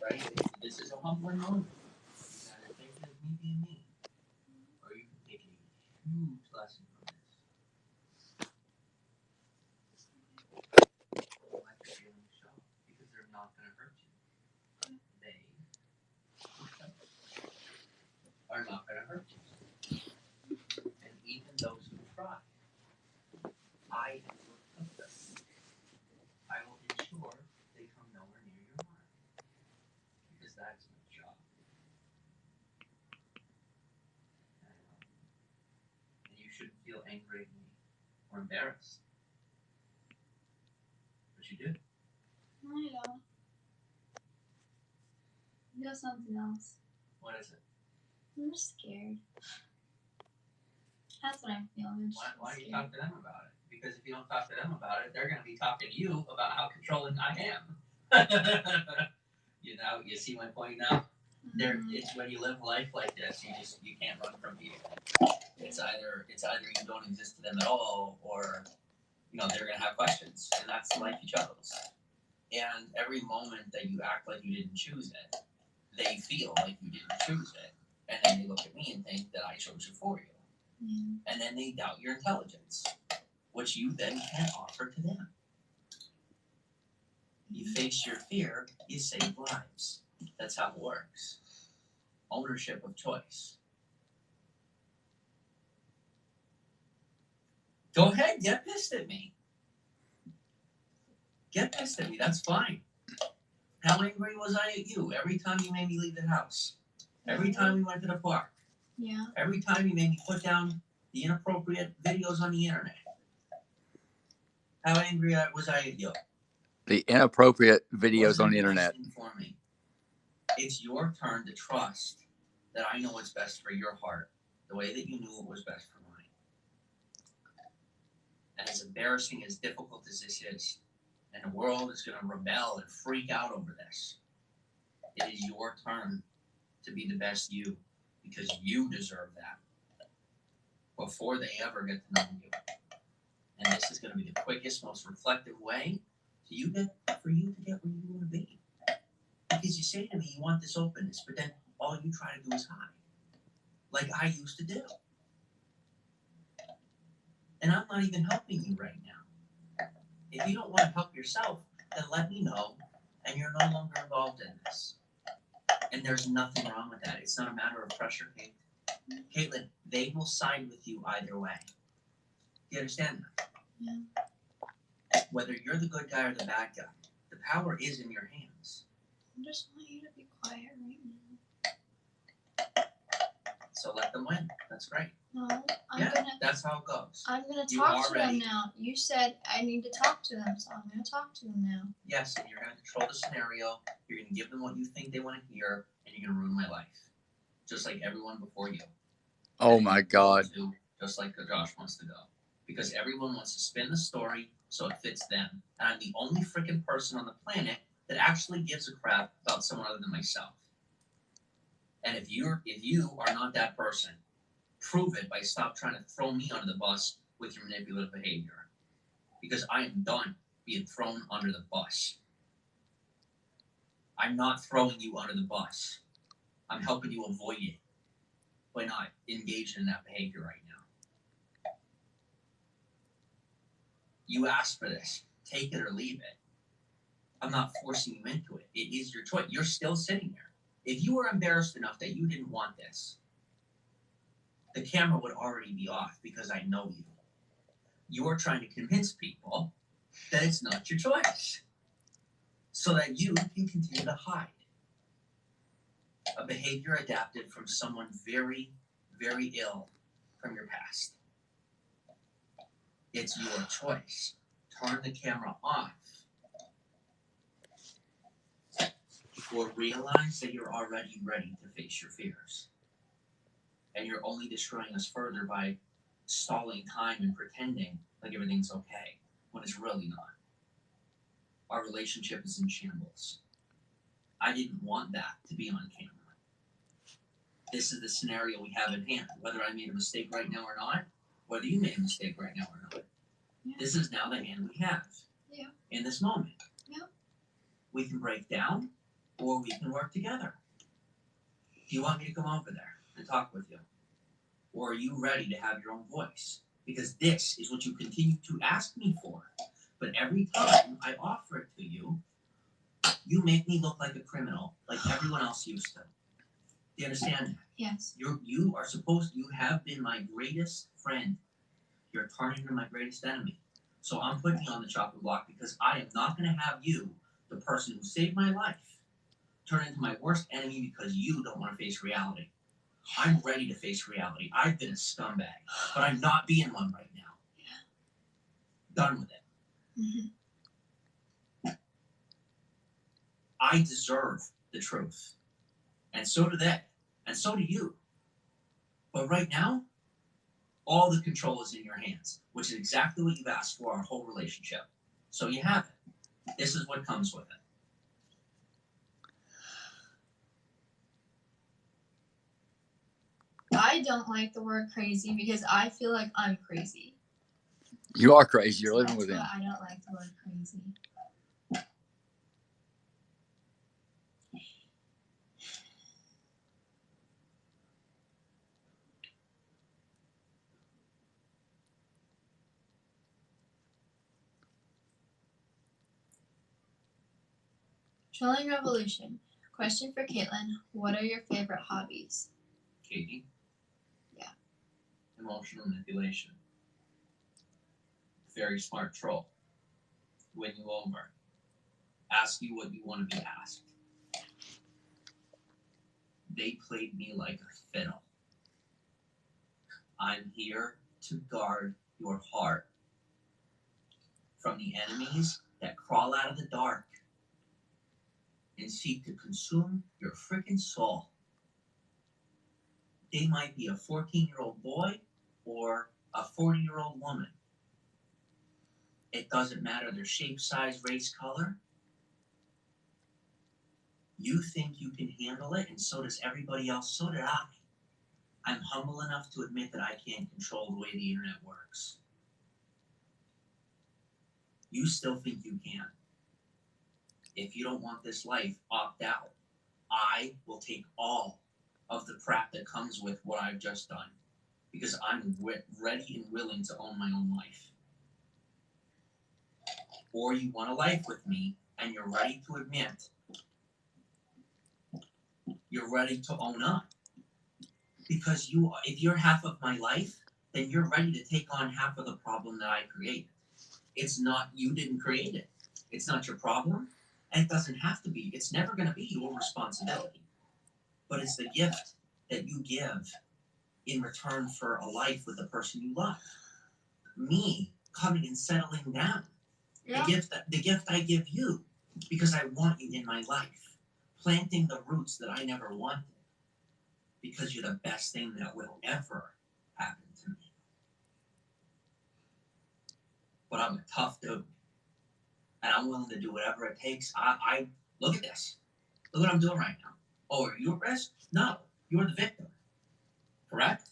right? This is a humbling moment. You gotta take it as me being me. Or you can take a huge lesson from this. Let your feelings show. Because they're not gonna hurt you. They are not gonna hurt you. And even those who try, I will help them. I will ensure they come nowhere near your heart. Because that's my job. And you shouldn't feel angry at me or embarrassed. But you do. No, I don't. You got something else. What is it? I'm just scared. That's what I'm feeling. Why do you talk to them about it? Because if you don't talk to them about it, they're going to be talking to you about how controlling I am. You see my point now? It's when you live life like this, you can't run from people. It's either you don't exist to them at all, or they're going to have questions, and that's the life you chose. And every moment that you act like you didn't choose it, they feel like you didn't choose it, and then they look at me and think that I chose it for you. And then they doubt your intelligence, which you then can't offer to them. You face your fear, you save lives. That's how it works. Ownership of choice. Go ahead, get pissed at me. Get pissed at me, that's fine. How angry was I at you every time you made me leave the house? Every time we went to the park? Yeah. Every time you made me put down the inappropriate videos on the internet? How angry was I at you? The inappropriate videos on the internet. For me. It's your turn to trust that I know what's best for your heart, the way that you knew it was best for mine. And as embarrassing, as difficult as this is, and the world is going to rebel and freak out over this, it is your turn to be the best you, because you deserve that before they ever get to know you. And this is going to be the quickest, most reflective way for you to get where you want to be. Because you say to me, you want this openness, but then all you try to do is hide, like I used to do. And I'm not even helping you right now. If you don't want to help yourself, then let me know, and you're no longer involved in this. And there's nothing wrong with that. It's not a matter of pressure, Kate. Caitlin, they will side with you either way. Do you understand that? Yeah. Whether you're the good guy or the bad guy, the power is in your hands. I just want you to be quiet right now. So let them win. That's great. No, that's how it goes. I'm gonna talk to them now. You said I need to talk to them, so I'm gonna talk to them now. Yes, and you're gonna control the scenario. You're gonna give them what you think they want to hear, and you're gonna ruin my life, just like everyone before you. Oh my God! Just like Josh wants to go, because everyone wants to spin the story so it fits them, and I'm the only freaking person on the planet that actually gives a crap about someone other than myself. And if you are not that person, prove it by stop trying to throw me under the bus with your manipulative behavior. Because I am done being thrown under the bus. I'm not throwing you under the bus. I'm helping you avoid it by not engaging in that behavior right now. You asked for this. Take it or leave it. I'm not forcing you into it. It is your choice. You're still sitting there. If you were embarrassed enough that you didn't want this, the camera would already be off because I know you. You're trying to convince people that it's not your choice so that you can continue to hide. A behavior adapted from someone very, very ill from your past. It's your choice. Turn the camera off. Or realize that you're already ready to face your fears. And you're only destroying us further by stalling time and pretending like everything's okay when it's really not. Our relationship is in shambles. I didn't want that to be on camera. This is the scenario we have in hand. Whether I made a mistake right now or not, whether you made a mistake right now or not, this is now the hand we have in this moment. Yeah. We can break down or we can work together. Do you want me to come over there and talk with you? Or are you ready to have your own voice? Because this is what you continue to ask me for. But every time I offer it to you, you make me look like a criminal, like everyone else used to. Do you understand that? Yes. You have been my greatest friend. You're turning into my greatest enemy. So I'm putting you on the chopping block because I am not going to have you, the person who saved my life, turn into my worst enemy because you don't want to face reality. I'm ready to face reality. I've been a scumbag, but I'm not being one right now. Done with it. Mm-hmm. I deserve the truth. And so do they. And so do you. But right now, all the control is in your hands, which is exactly what you've asked for our whole relationship. So you have it. This is what comes with it. I don't like the word crazy because I feel like I'm crazy. You are crazy. You're So living that's with him. why I don't like the word crazy. Trolling Revolution. Question for Caitlin. What are your favorite hobbies? Katie? Yeah. Emotional manipulation. Very smart troll. Win you over. Ask you what you want to be asked. They played me like a fiddle. I'm here to guard your heart from the enemies that crawl out of the dark and seek to consume your freaking soul. They might be a 14-year-old boy or a 40-year-old woman. It doesn't matter their shape, size, race, color. You think you can handle it, and so does everybody else. So did I. I'm humble enough to admit that I can't control the way the internet works. You still think you can. If you don't want this life, opt out. I will take all of the crap that comes with what I've just done because I'm ready and willing to own my own life. Or you want a life with me and you're ready to admit, you're ready to own up. Because if you're half of my life, then you're ready to take on half of the problem that I created. It's not, you didn't create it. It's not your problem, and it doesn't have to be. It's never going to be your responsibility. But it's the gift that you give in return for a life with the person you love. Me coming and settling down. Yeah. The gift I give you because I want you in my life. Planting the roots that I never wanted. Because you're the best thing that will ever happen to me. But I'm a tough dude. And I'm willing to do whatever it takes. I look at this. Look what I'm doing right now. Oh, are you at risk? No. You're the victim. Correct?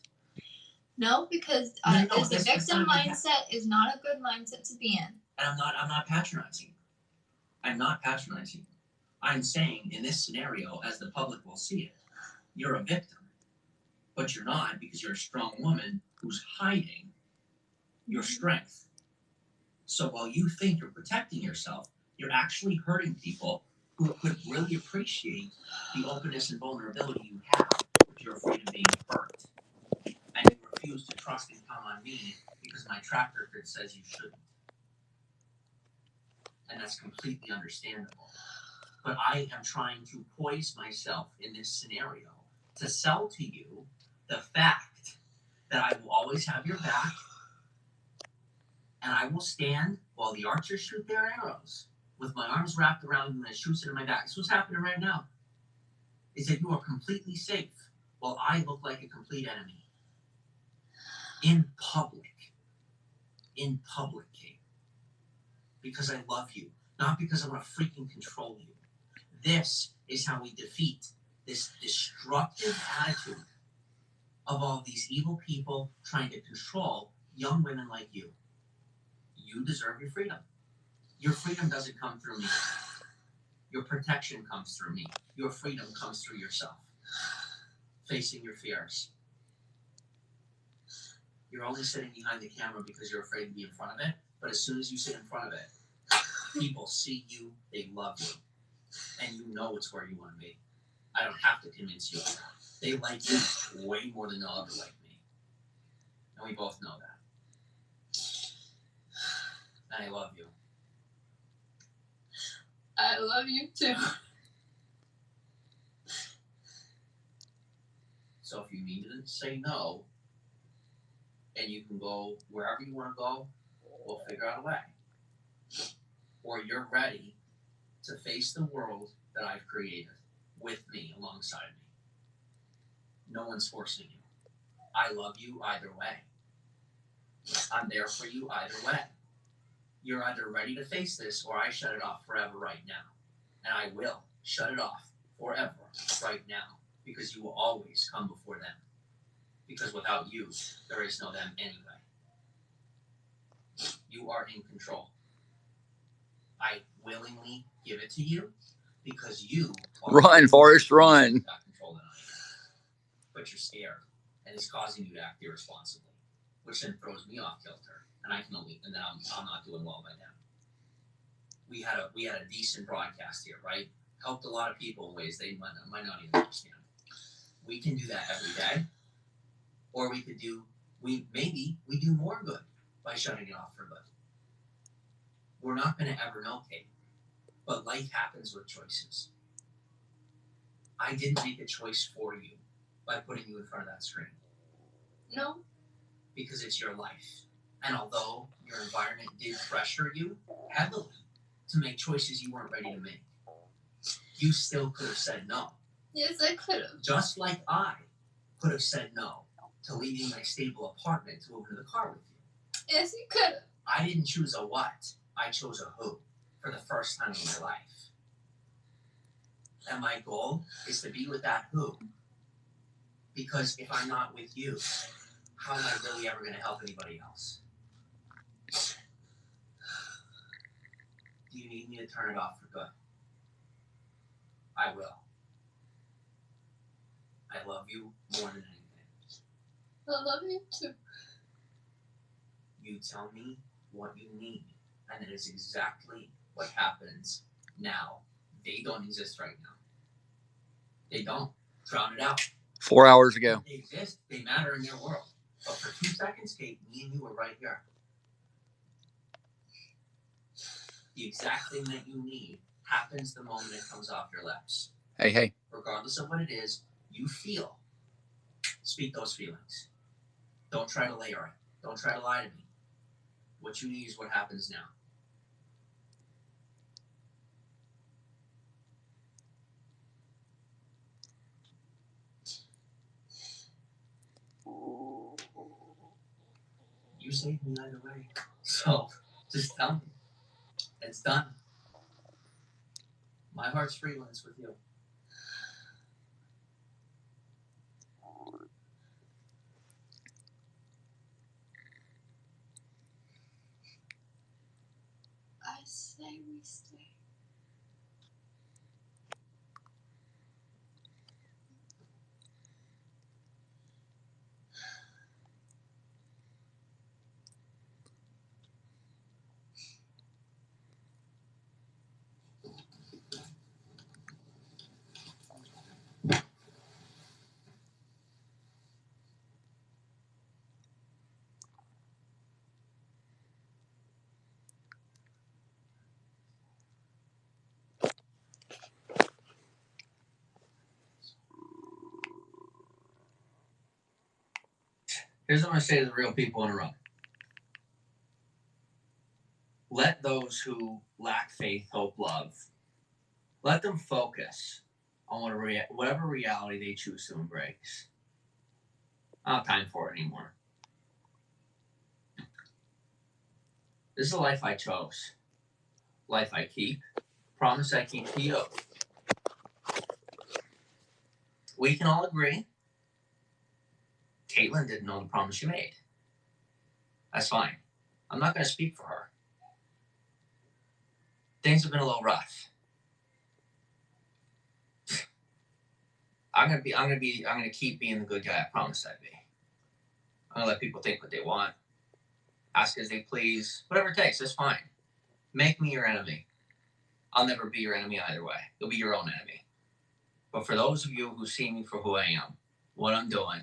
No, because No, the victim mindset is not a good mindset to be in. And I'm not patronizing. I'm not patronizing. I'm saying in this scenario, as the public will see it, you're a victim. But you're not because you're a strong woman who's hiding your strength. So while you think you're protecting yourself, you're actually hurting people who could really appreciate the openness and vulnerability you have, but you're afraid of being hurt. And you refuse to trust and count on me because my track record says you shouldn't. And that's completely understandable. But I am trying to poise myself in this scenario to sell to you the fact that I will always have your back and I will stand while the archers shoot their arrows with my arms wrapped around you and it shoots into my back. This is what's happening right now. Is that you are completely safe while I look like a complete enemy. In public. In public, Kate. Because I love you. Not because I want to freaking control you. This is how we defeat this destructive attitude of all these evil people trying to control young women like you. You deserve your freedom. Your freedom doesn't come through me. Your protection comes through me. Your freedom comes through yourself. Facing your fears. You're only sitting behind the camera because you're afraid to be in front of it. But as soon as you sit in front of it, people see you, they love you, and you know it's where you want to be. I don't have to convince you of that. They like you way more than they'll ever like me. And we both know that. And I love you. I love you too. So if you need to say no, and you can go wherever you want to go, we'll figure out a way. Or you're ready to face the world that I've created with me, alongside me. No one's forcing you. I love you either way. I'm there for you either way. You're either ready to face this or I shut it off forever right now. And I will shut it off forever right now, because you will always come before them. Because without you, there is no them anyway. You are in control. I willingly give it to you because you are Run, Forrest, run. got control than I am. But you're scared, and it's causing you to act irresponsibly, which then throws me off kilter, and I can only, and then I'm not doing well by then. We had a decent broadcast here, right? Helped a lot of people in ways they might not even understand. We can do that every day, or we do more good by shutting it off for good. We're not going to ever know, Kate, but life happens with choices. I didn't make a choice for you by putting you in front of that screen. No. Because it's your life. And although your environment did pressure you heavily to make choices you weren't ready to make, you still could have said no. Yes, I could have. Just like I could have said no to leaving my stable apartment to move into the car with you. Yes, you could have. I didn't choose a what. I chose a who for the first time in my life. And my goal is to be with that who. Because if I'm not with you, how am I really ever going to help anybody else? Do you need me to turn it off for good? I will. I love you more than anything. I love you too. You tell me what you need, and that is exactly what happens now. They don't exist right now. They don't. Drown it out. 4 hours ago. They exist. They matter in their world. But for 2 seconds, Kate, me and you are right here. The exact thing that you need happens the moment it comes off your lips. Hey. Regardless of what it is you feel, speak those feelings. Don't try to layer it. Don't try to lie to me. What you need is what happens now. You saved me either way. So, just tell me. It's done. My heart's free when it's with you. I say we stay. Here's what I'm going to say to the real people in the room. Let those who lack faith, hope, love, let them focus on whatever reality they choose to embrace. I don't have time for it anymore. This is a life I chose. Life I keep. Promise I keep to you. We can all agree Caitlin didn't know the promise she made. That's fine. I'm not going to speak for her. Things have been a little rough. I'm gonna keep being the good guy I promised I'd be. I'm gonna let people think what they want, ask as they please, whatever it takes. That's fine. Make me your enemy. I'll never be your enemy either way. You'll be your own enemy. But for those of you who see me for who I am, what I'm doing,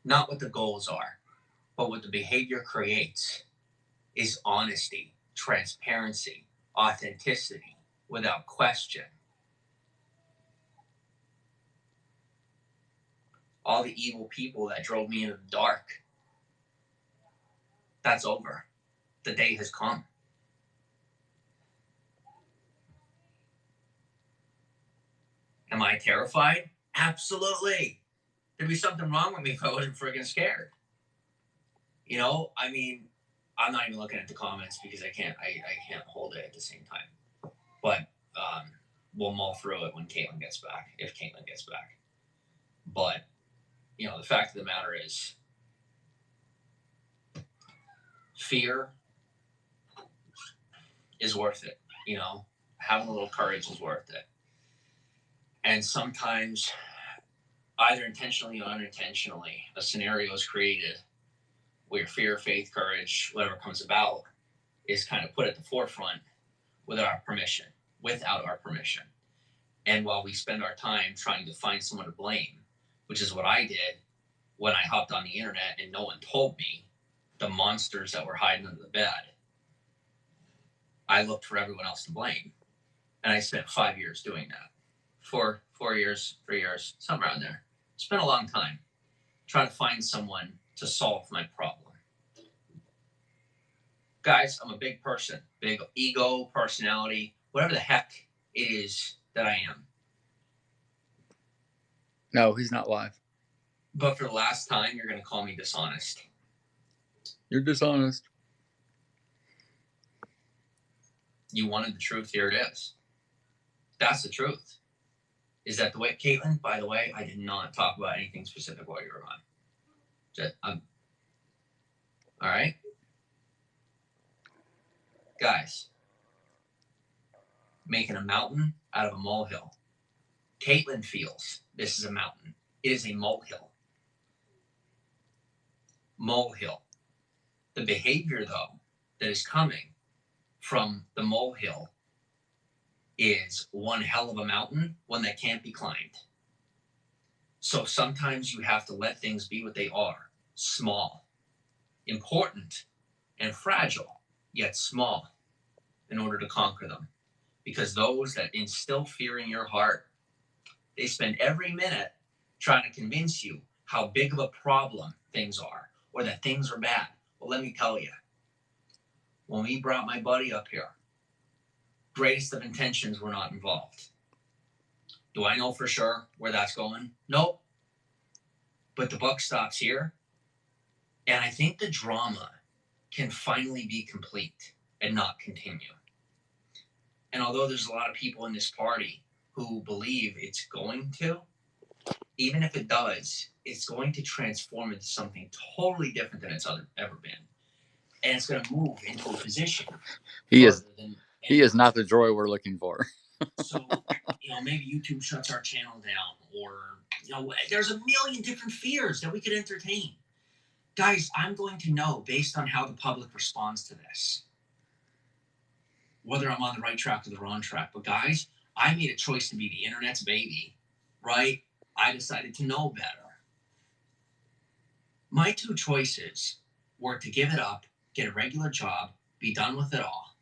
not what the goals are, but what the behavior creates, is honesty, transparency, authenticity, without question. All the evil people that drove me into the dark, that's over. The day has come. Am I terrified? Absolutely. There'd be something wrong with me if I wasn't friggin' scared. You know, I mean, I'm not even looking at the comments because I can't hold it at the same time. But we'll mull through it when Caitlin gets back, if Caitlin gets back. But, you know, the fact of the matter is, fear is worth it. You know, having a little courage is worth it. And sometimes, either intentionally or unintentionally, a scenario is created where fear, faith, courage, whatever comes about, is kind of put at the forefront without our permission. And while we spend our time trying to find someone to blame, which is what I did when I hopped on the internet and no one told me the monsters that were hiding under the bed, I looked for everyone else to blame. And I spent 5 years doing that. 4 years, 3 years, somewhere around there. Spent a long time trying to find someone to solve my problem. Guys, I'm a big person, big ego, personality, whatever the heck it is that I am. No, he's not live. But for the last time, you're going to call me dishonest. You're dishonest. You wanted the truth, here it is. That's the truth. Is that the way, Caitlin? By the way, I did not talk about anything specific while you were on. All right? Guys, making a mountain out of a molehill. Caitlin feels this is a mountain. It is a molehill. Molehill. The behavior, though, that is coming from the molehill is one hell of a mountain, one that can't be climbed. So sometimes you have to let things be what they are, small, important, and fragile, yet small, in order to conquer them. Because those that instill fear in your heart, they spend every minute trying to convince you how big of a problem things are, or that things are bad. Well, let me tell you, when we brought my buddy up here, greatest of intentions were not involved. Do I know for sure where that's going? Nope. But the buck stops here. And I think the drama can finally be complete and not continue. And although there's a lot of people in this party who believe it's going to, even if it does, it's going to transform into something totally different than it's ever been. And it's going to move into a position. He is not the joy we're looking for. So, you know, maybe YouTube shuts our channel down, or, you know, there's a million different fears that we could entertain. Guys, I'm going to know based on how the public responds to this, whether I'm on the right track or the wrong track. But guys, I made a choice to be the internet's baby, right? I decided to know better. My two choices were to give it up, get a regular job, be done with it all,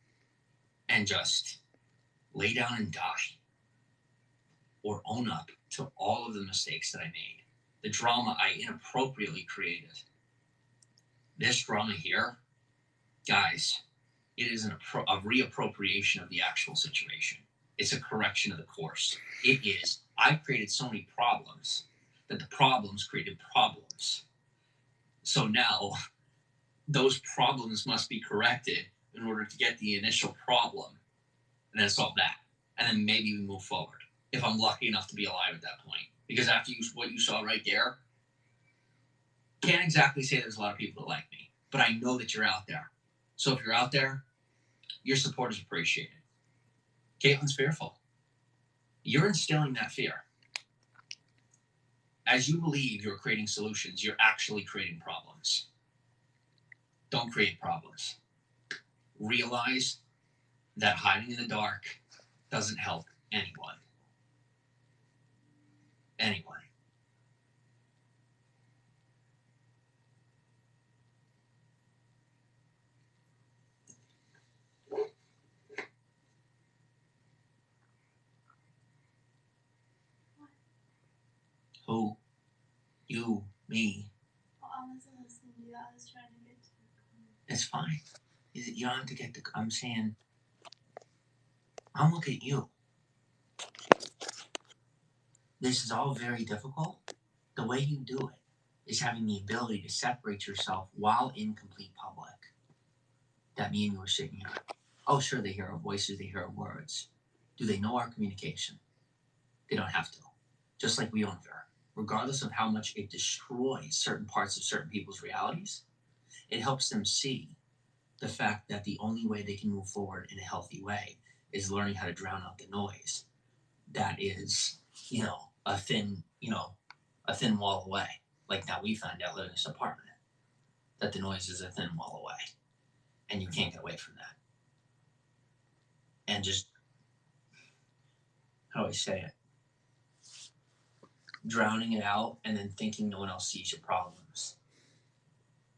and just lay down and die. Or own up to all of the mistakes that I made, the drama I inappropriately created. This drama here, guys, it is a reappropriation of the actual situation. It's a correction of the course. It is, I created so many problems that the problems created problems. So now, those problems must be corrected in order to get the initial problem, and then solve that. And then maybe we move forward, if I'm lucky enough to be alive at that point. Because after what you saw right there, can't exactly say there's a lot of people that like me, but I know that you're out there. So if you're out there, your support is appreciated. Caitlin's fearful. You're instilling that fear. As you believe you're creating solutions, you're actually creating problems. Don't create problems. Realize that hiding in the dark doesn't help anyone. Anyone. Who? You, me. Well, I wasn't listening to you. I was trying to get to the It's fine. You don't have to get the. I'm saying. I'm looking at you. This is all very difficult. The way you do it is having the ability to separate yourself while in complete public. That me and you are sitting here. Oh, sure, they hear our voices, they hear our words. Do they know our communication? They don't have to. Just like we don't hear. Regardless of how much it destroys certain parts of certain people's realities, it helps them see the fact that the only way they can move forward in a healthy way is learning how to drown out the noise that is, a thin wall away. Like now we find out living in this apartment that the noise is a thin wall away and you can't get away from that. And just, how do I say it? Drowning it out and then thinking no one else sees your problems.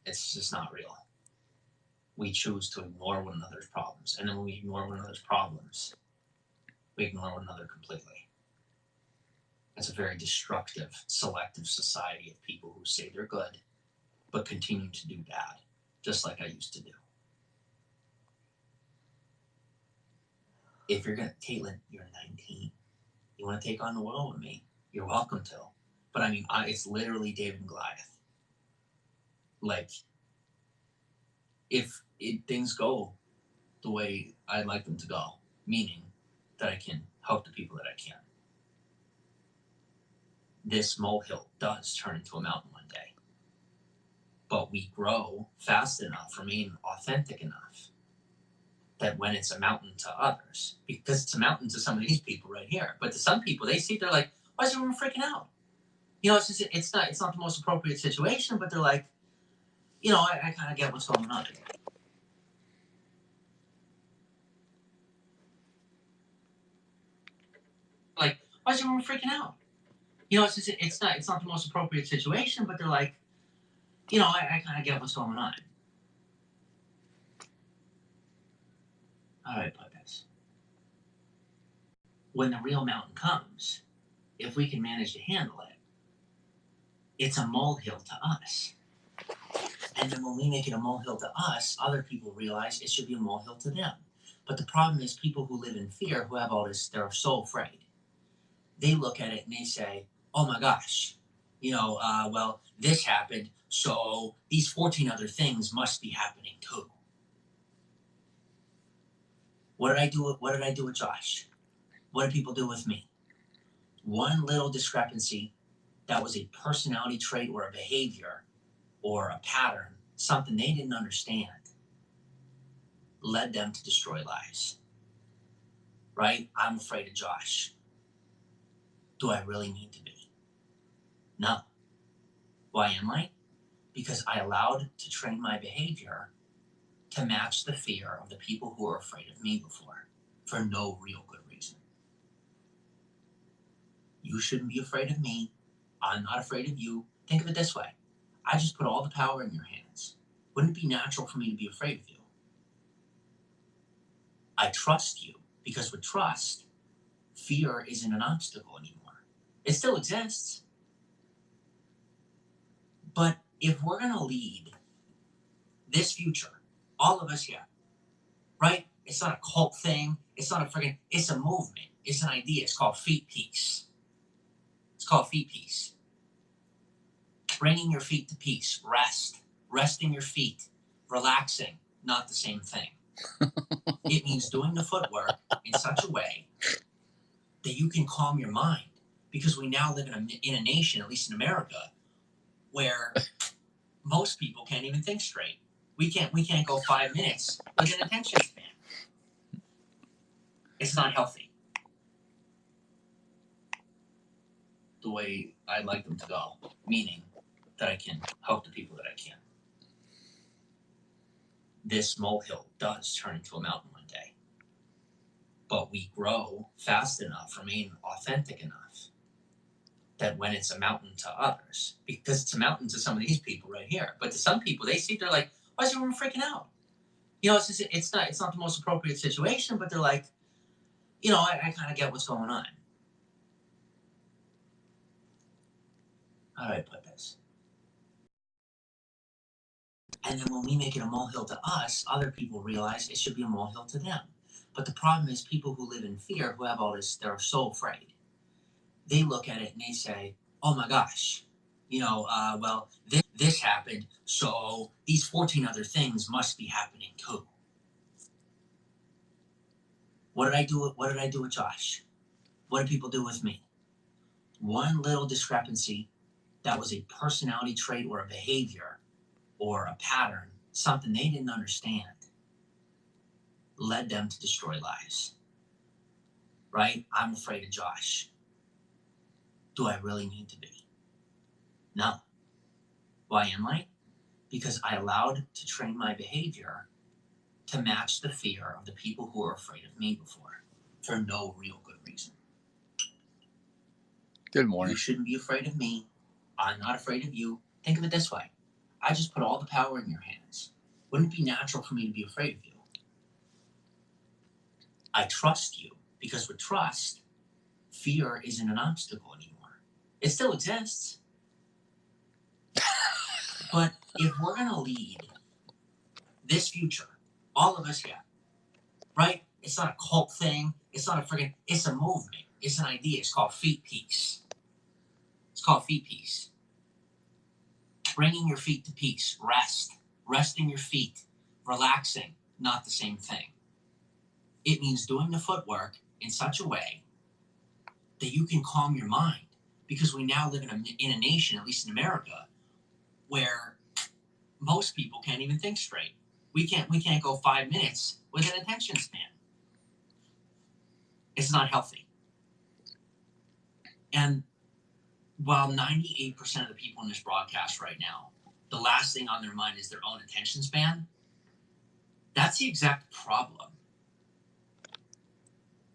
It's just not real. We choose to ignore one another's problems. And then when we ignore one another's problems, we ignore one another completely. It's a very destructive, selective society of people who say they're good, but continue to do bad, just like I used to do. If you're Caitlin, you're 19. You want to take on the world with me? You're welcome to. But I mean, it's literally David and Goliath. Like, if things go the way I'd like them to go, meaning that I can help the people that I can, this molehill does turn into a mountain one day. But we grow fast enough, remain authentic enough, that when it's a mountain to others, because it's a mountain to some of these people right here, but to some people, they see, they're like, why is everyone freaking out? It's not the most appropriate situation, but they're like, I kind of get what's going on. Like, why is everyone freaking out? It's not the most appropriate situation, but they're like, I kind of get what's going on. How do I put this? When the real mountain comes, if we can manage to handle it, it's a molehill to us. And then when we make it a molehill to us, other people realize it should be a molehill to them. But the problem is people who live in fear, who have all this, they're so afraid. They look at it and they say, oh my gosh, well, this happened, so these 14 other things must be happening too. What did I do with Josh? What did people do with me? One little discrepancy that was a personality trait or a behavior or a pattern, something they didn't understand, led them to destroy lives. Right? I'm afraid of Josh. Do I really need to be? No. Why am I? Because I allowed to train my behavior to match the fear of the people who were afraid of me before, for no real good reason. You shouldn't be afraid of me. I'm not afraid of you. Think of it this way. I just put all the power in your hands. Wouldn't it be natural for me to be afraid of you? I trust you, because with trust, fear isn't an obstacle anymore. It still exists. But if we're going to lead this future, all of us here, right? It's not a cult thing. It's not it's a movement. It's an idea. It's called Feetpeace. It's called Feetpeace. Bringing your feet to peace. Resting your feet. Relaxing. Not the same thing. It means doing the footwork in such a way that you can calm your mind. Because we now live in a nation, at least in America, where most people can't even think straight. We can't go 5 minutes with an attention span. It's not healthy. the way I'd like them to go, meaning that I can help the people that I can. This molehill does turn into a mountain one day, but we grow fast enough, remain authentic enough, that when it's a mountain to others, because it's a mountain to some of these people right here, but to some people, they see, they're like, why is everyone freaking out? You know, it's not the most appropriate situation, but they're like, you know, I kind of get what's going on. How do I put this? And then when we make it a molehill to us, other people realize it should be a molehill to them. But the problem is people who live in fear, who have all this, they're so afraid. They look at it and they say, oh my gosh, you know, well, this happened, so these 14 other things must be happening too. What did I do with Josh? What did people do with me? One little discrepancy that was a personality trait or a behavior or a pattern, something they didn't understand, led them to destroy lives. Right? I'm afraid of Josh. Do I really need to be? No. Why am I? Because I allowed to train my behavior to match the fear of the people who were afraid of me before, for no real good reason. Good morning. You shouldn't be afraid of me. I'm not afraid of you. Think of it this way. I just put all the power in your hands. Wouldn't it be natural for me to be afraid of you? I trust you, because with trust, fear isn't an obstacle anymore. It still exists. But if we're going to lead this future, all of us here, right? It's not a cult thing. It's not a friggin', it's a movement. It's an idea. It's called Feetpeace. It's called Feetpeace. Bringing your feet to peace. Resting your feet. Relaxing. Not the same thing. It means doing the footwork in such a way that you can calm your mind. Because we now live in a nation, at least in America, where most people can't even think straight. We can't go 5 minutes with an attention span. It's not healthy. And while 98% of the people in this broadcast right now, the last thing on their mind is their own attention span, that's the exact problem.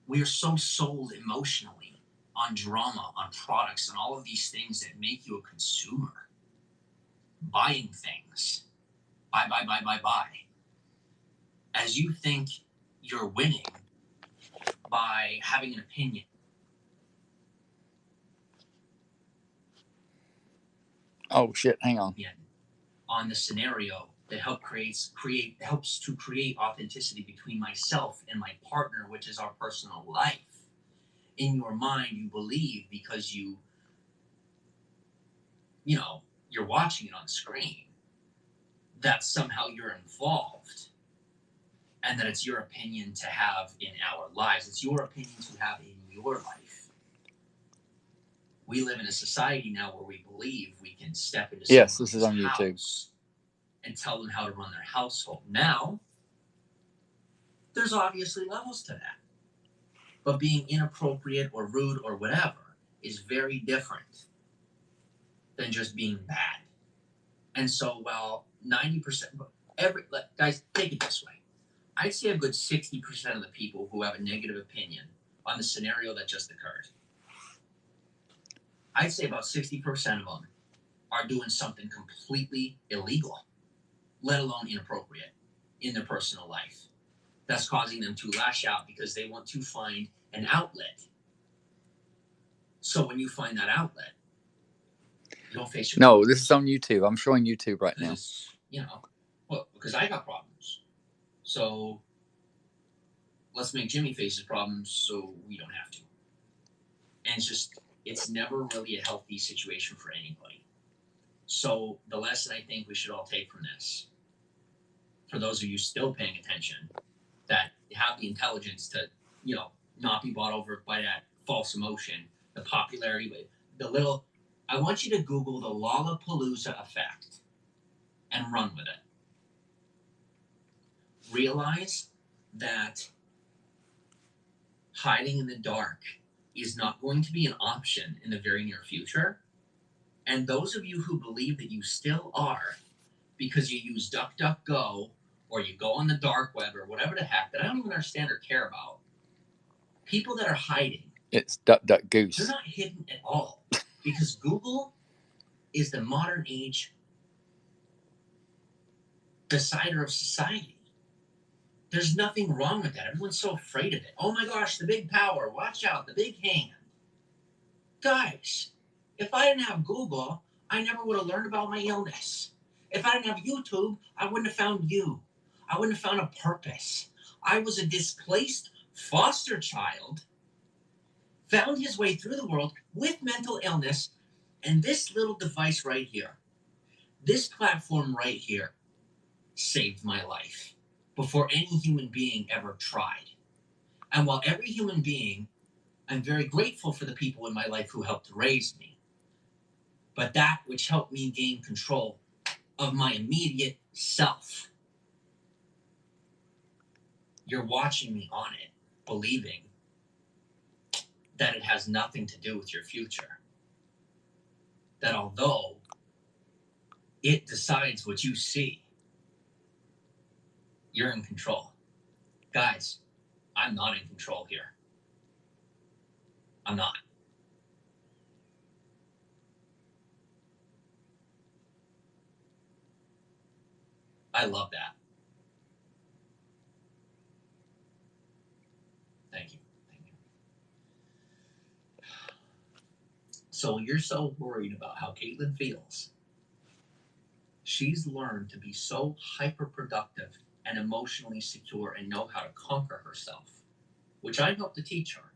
We are so sold emotionally on drama, on products, and all of these things that make you a consumer. Buying things. Buy. As you think you're winning by having an opinion. Oh shit! Hang on. On the scenario that helps to create authenticity between myself and my partner, which is our personal life. In your mind, you believe because you're watching it on screen, that somehow you're involved, and that it's your opinion to have in our lives. It's your opinion to have in your life. We live in a society now where we believe we can step into yes, this is on YouTube, and tell them how to run their household. Now, there's obviously levels to that. But being inappropriate or rude or whatever is very different than just being bad. And so while 90%, guys, take it this way. I'd say a good 60% of the people who have a negative opinion on the scenario that just occurred, I'd say about 60% of them are doing something completely illegal, let alone inappropriate, in their personal life. That's causing them to lash out because they want to find an outlet. So when you find that outlet, you don't face your problems. No, this is on YouTube. I'm showing YouTube right now. Because I got problems. So let's make Jimmy face his problems so we don't have to. And it's never really a healthy situation for anybody. So the lesson I think we should all take from this, for those of you still paying attention, that have the intelligence to, not be bought over by that false emotion, the popularity, I want you to Google the Lollapalooza effect and run with it. Realize that hiding in the dark is not going to be an option in the very near future. And those of you who believe that you still are, because you use DuckDuckGo or you go on the dark web or whatever the heck that I don't even understand or care about, people that are hiding, It's Duck Duck they're Goose. not hidden at all. Because Google is the modern age decider of society. There's nothing wrong with that. Everyone's so afraid of it. Oh my gosh, the big power. Watch out, the big hand. Guys, if I didn't have Google, I never would have learned about my illness. If I didn't have YouTube, I wouldn't have found you. I wouldn't have found a purpose. I was a displaced foster child, found his way through the world with mental illness, and this little device right here, this platform right here, saved my life before any human being ever tried. And while every human being, I'm very grateful for the people in my life who helped raise me. But that which helped me gain control of my immediate self, you're watching me on it, believing that it has nothing to do with your future. That although it decides what you see, you're in control. Guys, I'm not in control here. I'm not. I love that. Thank you. Thank you. So you're so worried about how Caitlin feels. She's learned to be so hyper-productive and emotionally secure and know how to conquer herself, which I helped to teach her.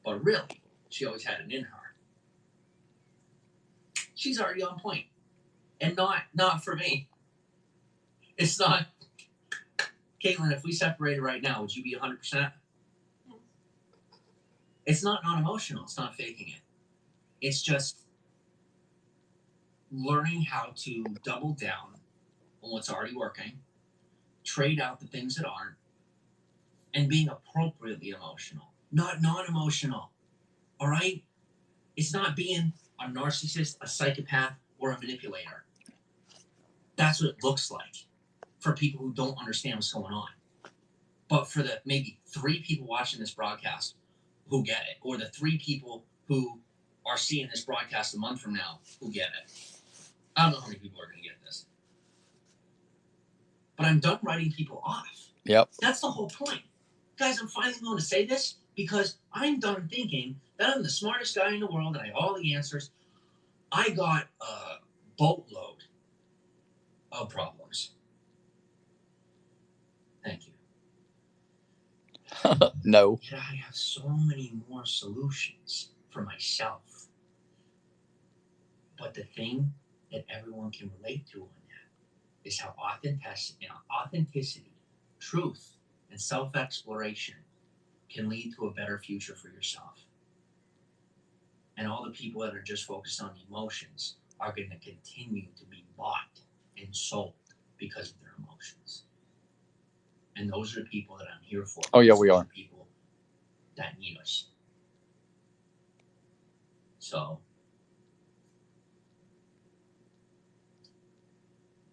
But really, she always had it in her. She's already on point. And not for me. It's not. Caitlin, if we separated right now, would you be 100%? Yes. It's not non-emotional. It's not faking it. It's just learning how to double down on what's already working, trade out the things that aren't, and being appropriately emotional, not non-emotional. All right? It's not being a narcissist, a psychopath, or a manipulator. That's what it looks like for people who don't understand what's going on. But for the maybe 3 people watching this broadcast who get it, or the 3 people who are seeing this broadcast a month from now who get it. I don't know how many people are going to get this. But I'm done writing people off. Yep. That's the whole point. Guys, I'm finally going to say this because I'm done thinking that I'm the smartest guy in the world and I have all the answers. I got a boatload of problems. Thank you. No. Yet I have so many more solutions for myself. But the thing that everyone can relate to on that is how authenticity, truth, and self-exploration can lead to a better future for yourself. And all the people that are just focused on the emotions are going to continue to be bought and sold because of their emotions. And those are the people that I'm here for. Oh, yeah, we Those are. People that need us. So,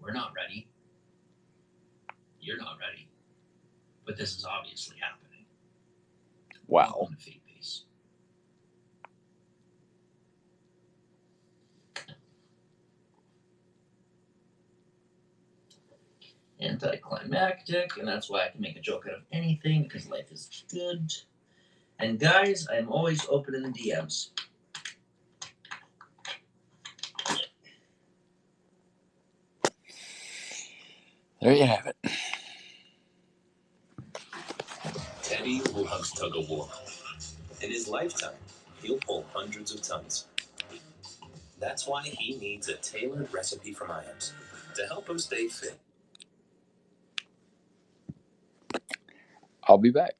we're not ready. You're not ready. But this is obviously happening. Wow. Welcome to Feetpeace. Anticlimactic, and that's why I can make a joke out of anything because life is good. And guys, I'm always open in the DMs. There you have it. Teddy loves tug of war. In his lifetime, he'll pull hundreds of tons. That's why he needs a tailored recipe from IAMS to help him stay fit. I'll be back.